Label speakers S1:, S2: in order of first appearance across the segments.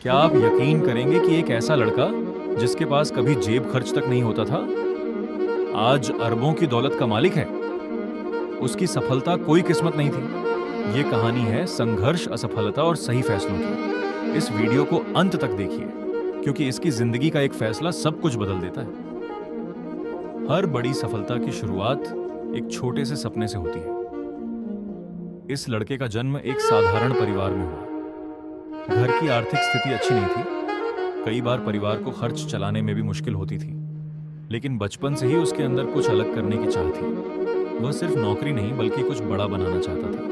S1: क्या आप यकीन करेंगे कि एक ऐसा लड़का जिसके पास कभी जेब खर्च तक नहीं होता था, आज अरबों की दौलत का मालिक है। उसकी सफलता कोई किस्मत नहीं थी। ये कहानी है संघर्ष, असफलता और सही फैसलों की। इस वीडियो को अंत तक देखिए, क्योंकि इसकी जिंदगी का एक फैसला सब कुछ बदल देता है। हर बड़ी सफलता की शुरुआत एक छोटे से सपने से होती है। इस लड़के का जन्म एक साधारण परिवार में हुआ। घर की आर्थिक स्थिति अच्छी नहीं थी। कई बार परिवार को खर्च चलाने में भी मुश्किल होती थी, लेकिन बचपन से ही उसके अंदर कुछ अलग करने की चाह थी। वह सिर्फ नौकरी नहीं बल्कि कुछ बड़ा बनाना चाहता था।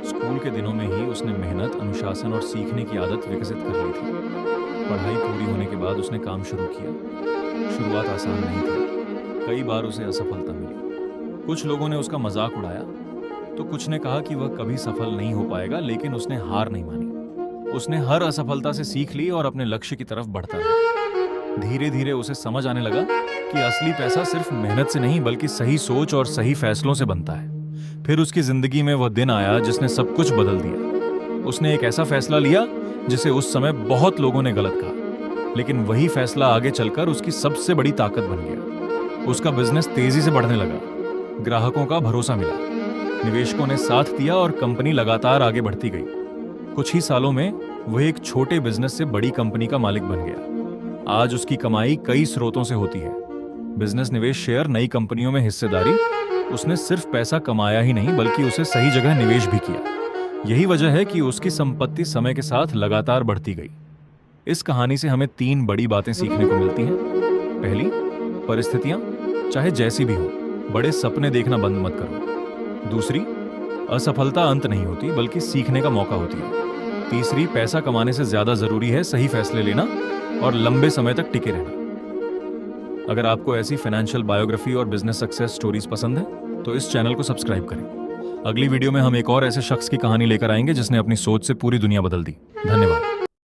S1: स्कूल के दिनों में ही उसने मेहनत, अनुशासन और सीखने की आदत विकसित कर ली थी। पढ़ाई पूरी होने के बाद उसने काम शुरू किया। शुरुआत आसान नहीं थी। कई बार उसे असफलता मिली। कुछ लोगों ने उसका मजाक उड़ाया तो कुछ ने कहा कि वह कभी सफल नहीं हो पाएगा, लेकिन उसने हार नहीं मानी। उसने हर असफलता से सीख ली और अपने लक्ष्य की तरफ बढ़ता रहा। धीरे धीरे उसे समझ आने लगा कि असली पैसा सिर्फ मेहनत से नहीं बल्कि सही सोच और सही फैसलों से बनता है। फिर उसकी जिंदगी में वह दिन आया जिसने सब कुछ बदल दिया। उसने एक ऐसा फैसला लिया जिसे उस समय बहुत लोगों ने गलत कहा, लेकिन वही फैसला आगे चलकर उसकी सबसे बड़ी ताकत बन गया। उसका बिजनेस तेजी से बढ़ने लगा। ग्राहकों का भरोसा मिला, निवेशकों ने साथ दिया और कंपनी लगातार आगे बढ़ती गई। कुछ ही सालों में वह एक छोटे बिजनेस से बड़ी कंपनी का मालिक बन गया। आज उसकी कमाई कई स्रोतों से होती है। बिजनेस, निवेश, शेयर, नई कंपनियों में हिस्सेदारी। उसने सिर्फ पैसा कमाया ही नहीं बल्कि उसे सही जगह निवेश भी किया। यही वजह है कि उसकी संपत्ति समय के साथ लगातार बढ़ती गई। इस कहानी से हमें 3 बड़ी बातें सीखने को मिलती हैं। पहली, परिस्थितियां चाहे जैसी भी हो, बड़े सपने देखना बंद मत करो। दूसरी, असफलता अंत नहीं होती बल्कि सीखने का मौका होती है। तीसरी, पैसा कमाने से ज्यादा जरूरी है सही फैसले लेना और लंबे समय तक टिके रहना। अगर आपको ऐसी फाइनेंशियल बायोग्राफी और बिजनेस सक्सेस स्टोरीज पसंद है तो इस चैनल को सब्सक्राइब करें। अगली वीडियो में हम एक और ऐसे शख्स की कहानी लेकर आएंगे जिसने अपनी सोच से पूरी दुनिया बदल दी। धन्यवाद।